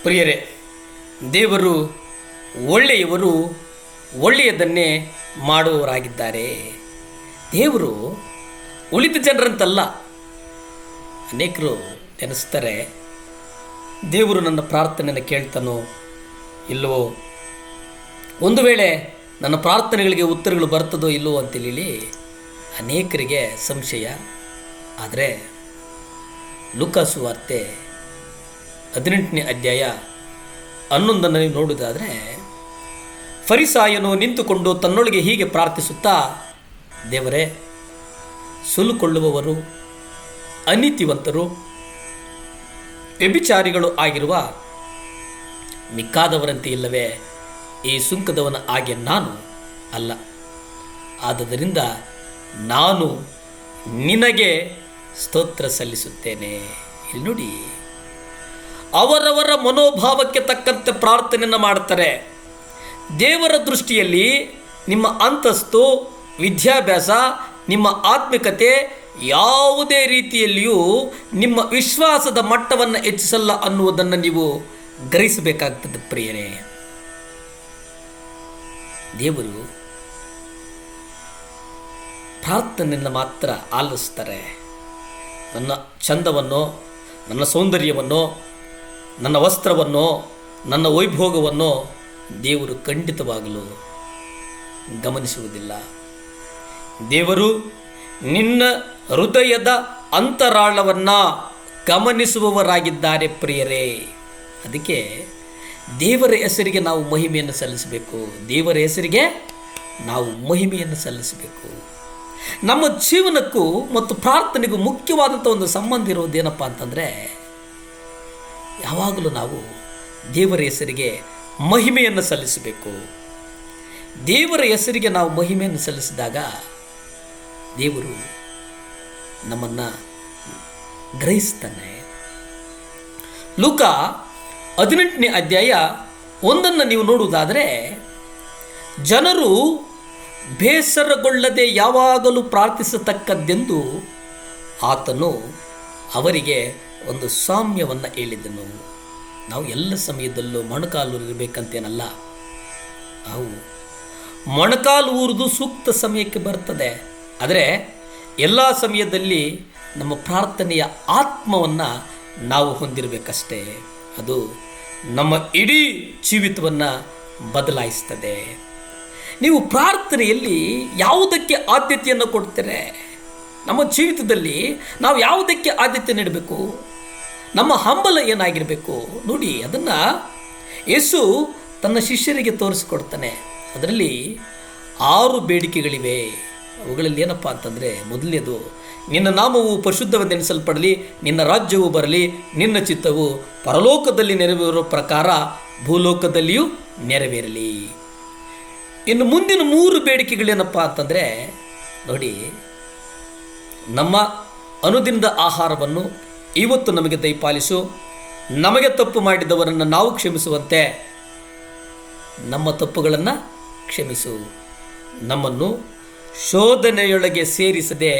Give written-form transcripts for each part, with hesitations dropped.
ಪ್ರಿಯರೇ, ದೇವರು ಒಳ್ಳೆಯವರು, ಒಳ್ಳೆಯದನ್ನೇ ಮಾಡುವವರಾಗಿದ್ದಾರೆ. ದೇವರು ಉಳಿದ ಜನರಂತಲ್ಲ. ಅನೇಕರು ನೆನೆಸ್ತಾರೆ, ದೇವರು ನನ್ನ ಪ್ರಾರ್ಥನೆಯನ್ನು ಕೇಳ್ತಾನೋ ಇಲ್ಲವೋ, ಒಂದು ವೇಳೆ ನನ್ನ ಪ್ರಾರ್ಥನೆಗಳಿಗೆ ಉತ್ತರಗಳು ಬರ್ತದೋ ಇಲ್ಲವೋ ಅಂತೇಳಿ ಅನೇಕರಿಗೆ ಸಂಶಯ. ಆದರೆ ಲೂಕಾ ಸುವಾರ್ತೆ 18ನೇ ಅಧ್ಯಾಯ 11ನ್ನು ನೀವು ನೋಡುವುದಾದರೆ, ಫರಿಸಾಯನು ನಿಂತುಕೊಂಡು ತನ್ನೊಳಗೆ ಹೀಗೆ ಪ್ರಾರ್ಥಿಸುತ್ತಾ, ದೇವರೇ, ಸುಲುಕೊಳ್ಳುವವರು, ಅನೀತಿವಂತರು, ವ್ಯಭಿಚಾರಿಗಳು ಆಗಿರುವ ಮಿಕ್ಕಾದವರಂತೆ ಇಲ್ಲವೇ ಈ ಸುಂಕದವನ ಹಾಗೆ ನಾನು ಅಲ್ಲ. ಆದುದರಿಂದ ನಾನು ನಿನಗೆ ಸ್ತೋತ್ರ ಸಲ್ಲಿಸುತ್ತೇನೆ. ಇಲ್ಲಿ ನೋಡಿ, ಅವರವರ ಮನೋಭಾವಕ್ಕೆ ತಕ್ಕಂತೆ ಪ್ರಾರ್ಥನೆಯನ್ನು ಮಾಡ್ತಾರೆ. ದೇವರ ದೃಷ್ಟಿಯಲ್ಲಿ ನಿಮ್ಮ ಅಂತಸ್ತು, ವಿದ್ಯಾಭ್ಯಾಸ, ನಿಮ್ಮ ಆತ್ಮಿಕತೆ ಯಾವುದೇ ರೀತಿಯಲ್ಲಿಯೂ ನಿಮ್ಮ ವಿಶ್ವಾಸದ ಮಟ್ಟವನ್ನು ಹೆಚ್ಚಿಸಲ್ಲ ಅನ್ನುವುದನ್ನು ನೀವು ಗ್ರಹಿಸಬೇಕಾಗ್ತದೆ ಪ್ರಿಯರೇ. ದೇವರು ಪ್ರಾರ್ಥನೆಯನ್ನು ಮಾತ್ರ ಆಲಿಸ್ತಾರೆ. ನನ್ನ ಚಂದವನ್ನು, ನನ್ನ ಸೌಂದರ್ಯವನ್ನು, ನನ್ನ ವಸ್ತ್ರವನ್ನು, ನನ್ನ ವೈಭೋಗವನ್ನು ದೇವರು ಖಂಡಿತವಾಗಲು ಗಮನಿಸುವುದಿಲ್ಲ. ದೇವರು ನಿನ್ನ ಹೃದಯದ ಅಂತರಾಳವನ್ನು ಗಮನಿಸುವವರಾಗಿದ್ದಾರೆ ಪ್ರಿಯರೇ. ಅದಕ್ಕೆ ದೇವರ ಹೆಸರಿಗೆ ನಾವು ಮಹಿಮೆಯನ್ನು ಸಲ್ಲಿಸಬೇಕು. ದೇವರ ಹೆಸರಿಗೆ ನಾವು ಮಹಿಮೆಯನ್ನು ಸಲ್ಲಿಸಬೇಕು. ನಮ್ಮ ಜೀವನಕ್ಕೂ ಮತ್ತು ಪ್ರಾರ್ಥನೆಗೂ ಮುಖ್ಯವಾದಂಥ ಒಂದು ಸಂಬಂಧ ಇರೋದೇನಪ್ಪ ಅಂತಂದರೆ, ಯಾವಾಗಲೂ ನಾವು ದೇವರ ಹೆಸರಿಗೆ ಮಹಿಮೆಯನ್ನು ಸಲ್ಲಿಸಬೇಕು. ದೇವರ ಹೆಸರಿಗೆ ನಾವು ಮಹಿಮೆಯನ್ನು ಸಲ್ಲಿಸಿದಾಗ ದೇವರು ನಮ್ಮನ್ನು ಗ್ರಹಿಸ್ತಾನೆ. ಲೂಕಾ 18ನೇ ಅಧ್ಯಾಯ 1 ನೀವು ನೋಡುವುದಾದರೆ, ಜನರು ಬೇಸರಗೊಳ್ಳದೆ ಯಾವಾಗಲೂ ಪ್ರಾರ್ಥಿಸತಕ್ಕದ್ದೆಂದು ಆತನು ಅವರಿಗೆ ಒಂದು ಸಾಮ್ಯವನ್ನು ಹೇಳಿದನು. ನಾವು ಎಲ್ಲ ಸಮಯದಲ್ಲೂ ಮೊಣಕಾಲು ಇರಬೇಕಂತೇನಲ್ಲ. ನಾವು ಮೊಣಕಾಲು ಊರಿದು ಸೂಕ್ತ ಸಮಯಕ್ಕೆ ಬರ್ತದೆ. ಆದರೆ ಎಲ್ಲ ಸಮಯದಲ್ಲಿ ನಮ್ಮ ಪ್ರಾರ್ಥನೆಯ ಆತ್ಮವನ್ನು ನಾವು ಹೊಂದಿರಬೇಕಷ್ಟೇ. ಅದು ನಮ್ಮ ಇಡೀ ಜೀವಿತವನ್ನು ಬದಲಾಯಿಸ್ತದೆ. ನೀವು ಪ್ರಾರ್ಥನೆಯಲ್ಲಿ ಯಾವುದಕ್ಕೆ ಆದ್ಯತೆಯನ್ನು ಕೊಡ್ತೀರೆ? ನಮ್ಮ ಜೀವಿತದಲ್ಲಿ ನಾವು ಯಾವುದಕ್ಕೆ ಆದ್ಯತೆ ನೀಡಬೇಕು? ನಮ್ಮ ಹಂಬಲ ಏನಾಗಿರಬೇಕು ನೋಡಿ. ಅದನ್ನು ಯೇಸು ತನ್ನ ಶಿಷ್ಯರಿಗೆ ತೋರಿಸಿಕೊಡ್ತಾನೆ. ಅದರಲ್ಲಿ 6 ಬೇಡಿಕೆಗಳಿವೆ. ಅವುಗಳಲ್ಲಿ ಏನಪ್ಪ ಅಂತಂದರೆ, ಮೊದಲನೇದು, ನಿನ್ನ ನಾಮವು ಪರಿಶುದ್ಧವೆಂದೆನಿಸಲ್ಪಡಲಿ, ನಿನ್ನ ರಾಜ್ಯವು ಬರಲಿ, ನಿನ್ನ ಚಿತ್ತವು ಪರಲೋಕದಲ್ಲಿ ನೆರವೇರುವ ಪ್ರಕಾರ ಭೂಲೋಕದಲ್ಲಿಯೂ ನೆರವೇರಲಿ. ಇನ್ನು ಮುಂದಿನ 3 ಬೇಡಿಕೆಗಳೇನಪ್ಪ ಅಂತಂದರೆ ನೋಡಿ, ನಮ್ಮ ಅನುದಿನದ ಆಹಾರವನ್ನು ಇವತ್ತು ನಮಗೆ ದಯಪಾಲಿಸು, ನಮಗೆ ತಪ್ಪು ಮಾಡಿದವರನ್ನು ನಾವು ಕ್ಷಮಿಸುವಂತೆ ನಮ್ಮ ತಪ್ಪುಗಳನ್ನು ಕ್ಷಮಿಸು, ನಮ್ಮನ್ನು ಶೋಧನೆಯೊಳಗೆ ಸೇರಿಸದೆ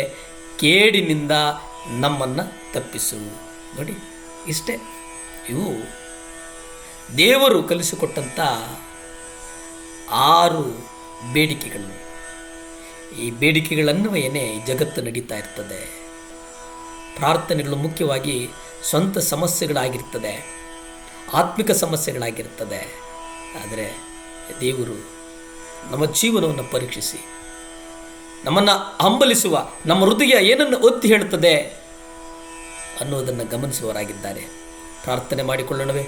ಕೇಡಿನಿಂದ ನಮ್ಮನ್ನು ತಪ್ಪಿಸು. ನೋಡಿ, ಇಷ್ಟೇ. ಇವು ದೇವರು ಕಲಿಸಿಕೊಟ್ಟಂಥ 6 ಬೇಡಿಕೆಗಳು. ಈ ಬೇಡಿಕೆಗಳನ್ವಯನೇ ಜಗತ್ತು ನಡೀತಾ ಇರ್ತದೆ. ಪ್ರಾರ್ಥನೆಗಳು ಮುಖ್ಯವಾಗಿ ಸ್ವಂತ ಸಮಸ್ಯೆಗಳಾಗಿರ್ತದೆ, ಆತ್ಮಿಕ ಸಮಸ್ಯೆಗಳಾಗಿರ್ತದೆ. ಆದರೆ ದೇವರು ನಮ್ಮ ಜೀವನವನ್ನು ಪರೀಕ್ಷಿಸಿ ನಮ್ಮನ್ನು ಹಂಬಲಿಸುವ, ನಮ್ಮ ಹೃದಯ ಏನನ್ನು ಒತ್ತಿ ಹೇಳುತ್ತದೆ ಅನ್ನೋದನ್ನು ಗಮನಿಸುವವರಾಗಿದ್ದಾರೆ. ಪ್ರಾರ್ಥನೆ ಮಾಡಿಕೊಳ್ಳೋಣವೇ.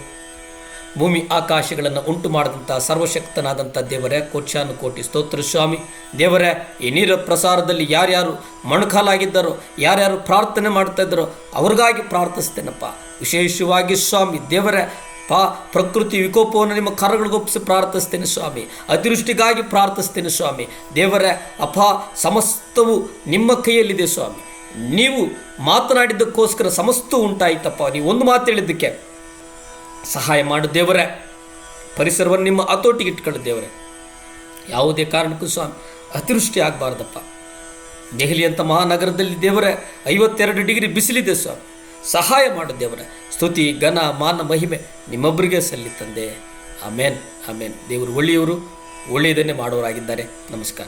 ಭೂಮಿ ಆಕಾಶಗಳನ್ನು ಉಂಟು ಮಾಡಿದಂಥ ಸರ್ವಶಕ್ತನಾದಂಥ ದೇವರೇ, ಕೋಟ್ಯಾನುಕೋಟಿ ಸ್ತೋತ್ರ ಸ್ವಾಮಿ. ದೇವರೇ, ಈ ನೀರ ಪ್ರಸಾರದಲ್ಲಿ ಯಾರ್ಯಾರು ಮೊಣಕಾಲಾಗಿದ್ದಾರೋ, ಯಾರ್ಯಾರು ಪ್ರಾರ್ಥನೆ ಮಾಡ್ತಾ ಇದ್ದಾರೋ ಅವ್ರಿಗಾಗಿ ಪ್ರಾರ್ಥಿಸ್ತೇನಪ್ಪ. ವಿಶೇಷವಾಗಿ ಸ್ವಾಮಿ ದೇವರೇ, ಪ್ರಕೃತಿ ವಿಕೋಪವನ್ನು ನಿಮ್ಮ ಕರಗಳಿಗೊಪ್ಪಿಸಿ ಪ್ರಾರ್ಥಿಸ್ತೇನೆ ಸ್ವಾಮಿ. ಅತಿವೃಷ್ಟಿಗಾಗಿ ಪ್ರಾರ್ಥಿಸ್ತೇನೆ ಸ್ವಾಮಿ. ದೇವರೇ, ಸಮಸ್ತವು ನಿಮ್ಮ ಕೈಯಲ್ಲಿದೆ ಸ್ವಾಮಿ. ನೀವು ಮಾತನಾಡಿದ್ದಕ್ಕೋಸ್ಕರ ಸಮಸ್ತವು ಉಂಟಾಯಿತಪ್ಪ. ನೀವು ಒಂದು ಮಾತು ಹೇಳಿದ್ದಕ್ಕೆ ಸಹಾಯ ಮಾಡು ದೇವರೇ. ಪರಿಸರವನ್ನು ನಿಮ್ಮ ಹತೋಟಿಗೆ ಇಟ್ಕೊಳ್ಳು ದೇವರೇ. ಯಾವುದೇ ಕಾರಣಕ್ಕೂ ಸ್ವಾಮಿ ಅತಿವೃಷ್ಟಿ ಆಗಬಾರ್ದಪ್ಪ. ದೆಹಲಿ ಅಂತ ಮಹಾನಗರದಲ್ಲಿ ದೇವರೇ 52 ಡಿಗ್ರಿ ಬಿಸಿಲಿದೆ ಸ್ವಾಮಿ. ಸಹಾಯ ಮಾಡು ದೇವರ. ಸ್ತುತಿ ಘನ ಮಾನ ಮಹಿಮೆ ನಿಮ್ಮೊಬ್ಬರಿಗೆ ಸಲ್ಲಿ ತಂದೆ. ಆಮೇನ್ ಆಮೇನ್. ದೇವರು ಒಳ್ಳೆಯವರು, ಒಳ್ಳೆಯದನ್ನೇ ಮಾಡೋರಾಗಿದ್ದಾರೆ. ನಮಸ್ಕಾರ.